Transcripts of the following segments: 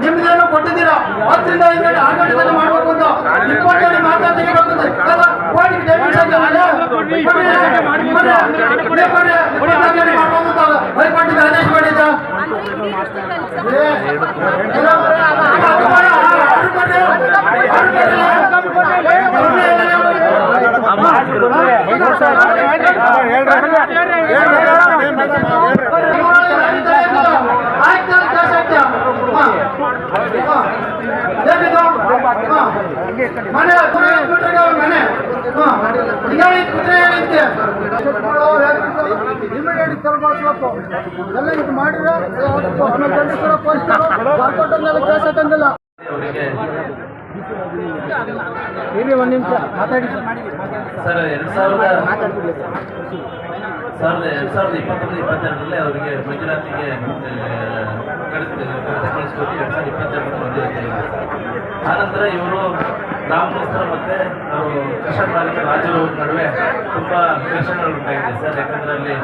ನಿಮ್ದೇನು ಕೊಟ್ಟಿದ್ದೀರಾ 10 ರಿಂದ 5 ಗಂಟೆ 6 ಗಂಟೆ ತನಕ ಮಾಡಬೇಕು ಅಂತ ಇಂಪಾರ್ಟೆಂಟ್ ಮಾತ್ರ ತೆಗಿಬೇಕು ಕೋರ್ಟಿಗೆ ಟೈಮಿಂಗ್ಸ್ ಹೈಕೋರ್ಟಿಗೆ ಆದೇಶ ಮಾಡಿದ್ದ ಮನೆ ಇಮಿಡಿಯೇಟ್ ತೆರವುಗೊಳಿಸಬೇಕು. ಎಲ್ಲ ಇದು ಮಾಡಿದ್ರೆ ಕೇಸ್ ಹಾಕಂಗಿಲ್ಲ. ಇಲ್ಲಿ ಒಂದು ನಿಮಿಷ ಮಾತಾಡಿ ಸರ್. 2021-22 ಅವರಿಗೆ ಮಂಜುನಾಥಿಗೆ ಕಳಿಸ್ಕೊಟ್ಟು 2022 ಆನಂತರ ಇವರು ರಾಮಕೃಷ್ಣ ಮತ್ತು ಅವರು ಕೃಷ್ಣ ಮಾಲೀಕ ರಾಜರು ನಡುವೆ ತುಂಬ ಘರ್ಷಣೆಗಳು ಉಂಟಾಗಿದೆ ಸರ್. ಯಾಕಂದರೆ ಅಲ್ಲಿ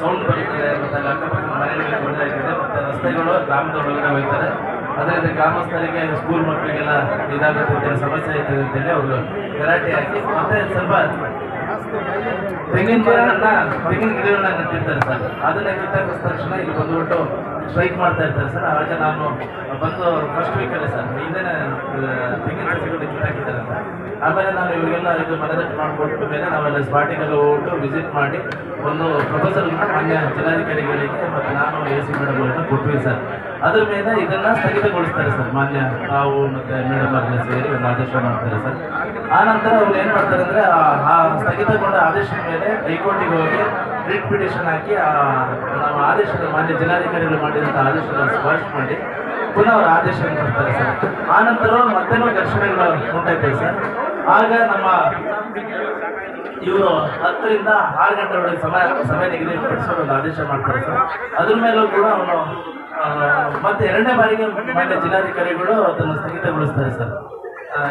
ಸೌಂಡ್ ಬರುತ್ತದೆ ಮತ್ತು ಅಲ್ಲಿ ಅಕ್ಕಪಕ್ಕ ಮನೆಗಳಿಗೆ ತೊಂದರೆ ಆಗಿದೆ ಮತ್ತು ರಸ್ತೆಗಳು ಗ್ರಾಮದ ಒಳಗಡೆ ಹೋಗ್ತಾರೆ. ಅದರಿಂದ ಗ್ರಾಮಸ್ಥರಿಗೆ ಸ್ಕೂಲ್ ಮಕ್ಕಳಿಗೆಲ್ಲ ಇದಾಗುತ್ತೆ ಅಂತೇಳಿ ಸಮಸ್ಯೆ ಆಯ್ತದೆ ಅಂತೇಳಿ ಅವರು ಗಲಾಟೆ ಹಾಕಿ ಮತ್ತೆ ಸ್ವಲ್ಪ ತೆಂಗಿನ ಗಿಡಗಳನ್ನ ನೆಟ್ಟಿರ್ತಾರೆ ಸರ್. ಅದನ್ನ ಕಿತ್ತಾಕಿದ ತಕ್ಷಣ ಇಲ್ಲಿ ಬಂದುಬಿಟ್ಟು ಸ್ಟ್ರೈಕ್ ಮಾಡ್ತಾ ಇರ್ತಾರೆ ಸರ್. ಆಗ ನಾನು ಬಂದು ಫಸ್ಟ್ ವೀಕಲ್ಲೇ ಸರ್ ಹಿಂದೆನೇ ತೆಂಗಿನ ಸಸಿಗಳು ಕಿತ್ತಾಕಿದ್ದಾರೆ ಅಂತ. ಆಮೇಲೆ ನಾನು ಇವರಿಗೆಲ್ಲ ಇದು ಮನದಟ್ಟು ಮಾಡಿಕೊಟ್ಟ ಮೇಲೆ ನಾವೆಲ್ಲ ಸ್ಪಾಟಿಗೆಲ್ಲ ಹೋಗ್ಬಿಟ್ಟು ವಿಸಿಟ್ ಮಾಡಿ ಒಂದು ಪ್ರಪೋಸಲ್ನ ಮಾನ್ಯ ಜಿಲ್ಲಾಧಿಕಾರಿಗಳಿಗೆ ಮತ್ತು ನಾನು AC ಮೇಡಮ್ ಅವರನ್ನ ಕೊಟ್ವಿ ಸರ್. ಅದ್ರ ಮೇಲೆ ಇದನ್ನ ಸ್ಥಗಿತಗೊಳಿಸ್ತಾರೆ ಸರ್. ಮಾನ್ಯ ನಾವು ಮತ್ತು ಮೇಡಮ್ ಅವರೆಲ್ಲ ಸೇರಿ ಒಂದು ಆದೇಶ ಮಾಡ್ತಾರೆ ಸರ್. ಆ ನಂತರ ಅವ್ರು ಏನು ಮಾಡ್ತಾರೆ ಅಂದರೆ ಆ ಸ್ಥಗಿತಗೊಂಡ ಆದೇಶದ ಮೇಲೆ ಹೈಕೋರ್ಟಿಗೆ ಹೋಗಿ ರಿಟ್ ಪಿಟಿಷನ್ ಹಾಕಿ ನಾವು ಆದೇಶದ ಮಾನ್ಯ ಜಿಲ್ಲಾಧಿಕಾರಿಗಳು ಮಾಡಿದಂಥ ಆದೇಶವನ್ನು ಸ್ಕ್ವಾಶ್ ಮಾಡಿ ಪುನಃ ಅವರು ಆದೇಶ ಕೊಡ್ತಾರೆ ಸರ್. ಆ ನಂತರ ಮತ್ತೇನೋ ಘರ್ಷಣೆಗಳು ಉಂಟಾಯ್ತವೆ ಸರ್. ಆಗ ನಮ್ಮ ಇವರು 10 ರಿಂದ 6 ಗಂಟೆ ಒಳಗೆ ಸಮಯ ನಿಗದಿಪಡಿಸೋದು ಒಂದು ಆದೇಶ ಮಾಡ್ತಾರೆ ಸರ್. ಅದ್ರ ಮೇಲೂ ಕೂಡ ಅವನು ಮತ್ತೆ 2ನೇ ಬಾರಿಗೆ ಮಾನ್ಯ ಜಿಲ್ಲಾಧಿಕಾರಿಗಳು ಅದನ್ನು ಸ್ಥಗಿತಗೊಳಿಸ್ತಾರೆ ಸರ್.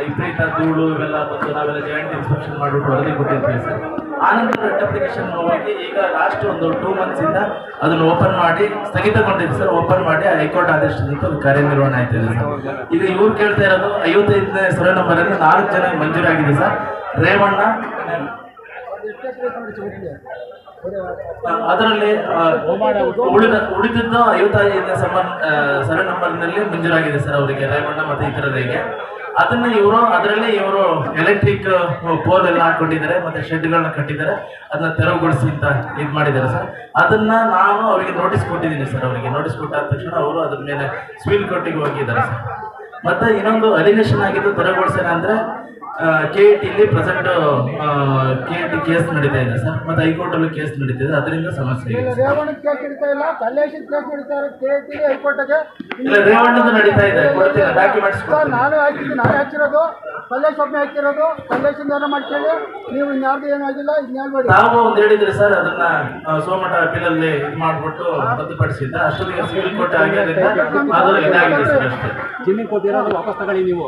ವಿಪರೀತ ಧೂಳು ಇವೆಲ್ಲ ಬಂದು ನಾವೆಲ್ಲ ಜಾಯಿಂಟ್ ಇನ್ಸ್ಪೆಕ್ಷನ್ ಮಾಡಿಬಿಟ್ಟು ವರದಿ ಕೊಟ್ಟಿರ್ತೀವಿ ಸರ್. ಆನಂತರ ರೆಡ್ ಅಪ್ಲಿಕೇಶನ್ ಹೋಗಿ ಈಗ ಲಾಸ್ಟ್ ಒಂದು 2 months ಇಂದ ಅದನ್ನು ಓಪನ್ ಮಾಡಿ ಸ್ಥಗಿತಗೊಂಡಿದೆ ಸರ್. ಓಪನ್ ಮಾಡಿ ಹೈಕೋರ್ಟ್ ಆದೇಶದಿಂದ ಅದು ಕಾರ್ಯನಿರ್ವಹಣೆ ಆಯ್ತಿದೆ ಸರ್. ಈಗ ಇವ್ರು ಕೇಳ್ತಾ ಇರೋದು 55ನೇ ಸರ್ವೆ ನಂಬರಲ್ಲಿ 4 ಜನ ಮಂಜೂರಾಗಿದೆ ಸರ್. ರೇವಣ್ಣ ಅದರಲ್ಲಿ ಉಳಿದಿದ್ದು 55ನೇ ಸರ್ವೆ ನಂಬರ್ನಲ್ಲಿ ಮಂಜೂರಾಗಿದೆ ಸರ್ ಅವರಿಗೆ, ರೇವಣ್ಣ ಮತ್ತು ಇತರರಿಗೆ. ಅದನ್ನು ಅದರಲ್ಲಿ ಇವರು ಎಲೆಕ್ಟ್ರಿಕ್ ಪೋಲ್ ಎಲ್ಲ ಹಾಕೊಂಡಿದ್ದಾರೆ ಮತ್ತು ಶೆಡ್ಗಳನ್ನ ಕಟ್ಟಿದ್ದಾರೆ. ಅದನ್ನ ತೆರವುಗೊಳಿಸಿ ಅಂತ ಇದು ಮಾಡಿದ್ದಾರೆ ಸರ್. ಅದನ್ನ ನಾನು ಅವರಿಗೆ ನೋಟಿಸ್ ಕೊಟ್ಟಿದ್ದೀನಿ ಸರ್. ಅವರಿಗೆ ನೋಟಿಸ್ ಕೊಟ್ಟಾದ ತಕ್ಷಣ ಅವರು ಅದ್ರ ಮೇಲೆ ಸಿವಿಲ್ ಕೋರ್ಟಿಗೆ ಹೋಗಿದ್ದಾರೆ ಸರ್. ಮತ್ತು ಇನ್ನೊಂದು ಅಲಿಗೇಷನ್ ಆಗಿದ್ದು ತೆರವುಗೊಳಿಸೋಣ ಅಂದರೆ KITಲಿ ಪ್ರೆಸೆಂಟ್ KIT ಕೇಸ್ ನಡೀತಾ ಇದೆ ಸರ್. ಮತ್ತು ಹೈಕೋರ್ಟಲ್ಲೂ ಕೇಸ್ ನಡೀತಿದೆ. ಅದರಿಂದ ಸಮಸ್ಯೆ ಇದೆ. ರೇವಣ್ಣದು ನಡೀತಾ ಇದೆ. ಕೊಡ್ತೀನಿ ಡಾಕ್ಯುಮೆಂಟ್ಸ್. ನಾನೇ ಹಾಕಿರೋದು ಕಲ್ಲೇಶ್ ಒಬ್ಬನೇ ಹಾಕಿರೋದು. ಕಲ್ಲೇಶಿಂದ ಏನೋ ಮಾಡ್ಕೊಳ್ಳಿ, ನೀವು ಇನ್ಯಾರ್ದು ಏನಾಗಿಲ್ಲ ಇನ್ಯಾರು ತಾವು ಒಂದು ಹೇಳಿದ್ರಿ ಸರ್. ಅದನ್ನ ಸೋಮಠ ಅಪೀಲಲ್ಲಿ ಇದು ಮಾಡಿಬಿಟ್ಟು ರದ್ದುಪಡಿಸಿದ್ದ. ಅಷ್ಟೊತ್ತಿಗೆ ಸಿವಿಲ್ ಕೋರ್ಟ್ ಆಗಿರೋದ್ರಿಂದ ಅದು ಇದಾಗಿದೆ ಸರ್. ಅಷ್ಟೇ ಜಮೀನು ಕೊಟ್ಟಿರೋದು ವಾಪಸ್ ತಗೊಳ್ಳಿ. ನೀವು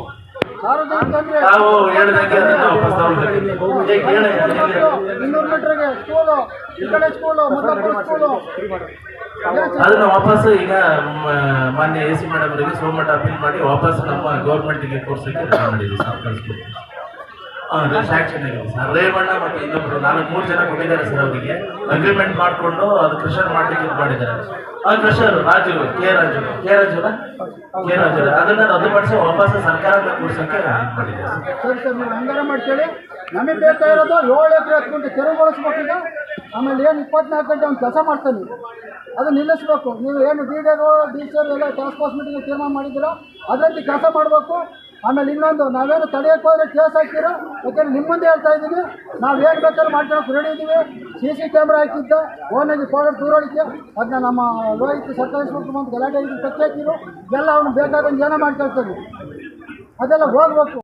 ನಾವು ಹೇಳಿದಂಗೆ ಅದನ್ನು ವಾಪಸ್ ತಗೊಳ್ಬೇಕು. 200 ಮೀಟರ್ಗೆ ಸ್ಕೂಲು, ಈ ಕಡೆ ಸ್ಕೂಲು, ಮುದ್ದಾಪುರ ಸ್ಕೂಲು. ಅದನ್ನು ವಾಪಸ್ ಈಗ ಮಾನ್ಯ AC ಮೇಡಮ್ ಅವರಿಗೆ ಸೋಮಠ ಅಪೀಲ್ ಮಾಡಿ ವಾಪಸ್ ನಮ್ಮ ಗೌರ್ಮೆಂಟ್ಗೆ ಕೋರ್ಸಕ್ಕೆ ಮಾಡಿದ್ವಿ ಸರ್. ಕಳಿಸ್ಕೊಡ್ತೀವಿ. ಸ್ಯಾಂಕ್ಷನ್ ಆಗಿದೆ ಸರ್. ರೇವಣ್ಣ ಮತ್ತು ಇನ್ನೊಬ್ರು 3 ಜನ ಕೊಟ್ಟಿದ್ದಾರೆ ಸರ್. ಅವರಿಗೆ ಅಗ್ರಿಮೆಂಟ್ ಮಾಡಿಕೊಂಡು ಅದು ಕ್ರಷರ್ ಮಾಡಲಿಕ್ಕೆ ಇದು ಮಾಡಿದ್ದಾರೆ. ಕ್ರಷರ್ ರಾಜು ಅದನ್ನ ರದ್ದುಪಡಿಸಿ ವಾಪಸ್ ಸರ್ಕಾರದ ಕೂರ್ಸಕ್ಕೆ ಮಾಡಿದ್ದಾರೆ. ಸರಿ ಸರ್, ನೀವು ಹಂಗಾರ ಮಾಡ್ಕೊಳ್ಳಿ. ನಮಗೆ ಬೇಕಾಗಿರೋದು 7 ಎಕರೆ 10 ಗುಂಟೆ ತೆರವುಗೊಳಿಸ್ಬೇಕೀಗ. ಆಮೇಲೆ ಏನು 24 ಗಂಟೆ ಒಂದು ಕೆಲಸ ಮಾಡ್ತಾನೆ ಅದು ನಿಲ್ಲಿಸ್ಬೇಕು. ನೀವು ಏನು DDO DC ಎಲ್ಲ ಟಾಸ್ಕ್ ಫೋರ್ಸ್ ಮೀಟಿಂಗ್ ತೀರ್ಮಾನ ಮಾಡಿದ್ದೀರೋ ಅದರಲ್ಲಿ ಕೆಲಸ ಮಾಡಬೇಕು. ಆಮೇಲೆ ಇನ್ನೊಂದು, ನಾವೇನು ತಡೆಯೋಕ್ಕೆ ಹೋದರೆ ಕೇಸ್ ಹಾಕ್ತೀರೋ. ಯಾಕೆಂದರೆ ನಿಮ್ಮ ಮುಂದೆ ಹೇಳ್ತಾ ಇದ್ದೀನಿ, ನಾವೇನು ಬೇಕಾದ್ರೂ ಮಾಡ್ಕೊಳಕ್ಕೆ ರೆಡಿ ಇದ್ದೀವಿ. CC ಕ್ಯಾಮ್ರಾ ಹಾಕಿದ್ದ ಓನಾಗಿ ಫೋಟೋ ದೂರೋಳಿಕೆ ಅದನ್ನ ನಮ್ಮ ಲೋಹಿತ್ ಸರ್ಕಾರಿ ಸ್ಕೂಲ್ ಗಲಾಟೆ ಕಟ್ಟಿ ಹಾಕಿದ್ರು. ಎಲ್ಲ ಅವ್ನು ಬೇಕಾದಂಗೆ ಏನೋ ಮಾಡ್ಕೊಳ್ತಾನೆ. ಅದೆಲ್ಲ ಹೋಗ್ಬೇಕು.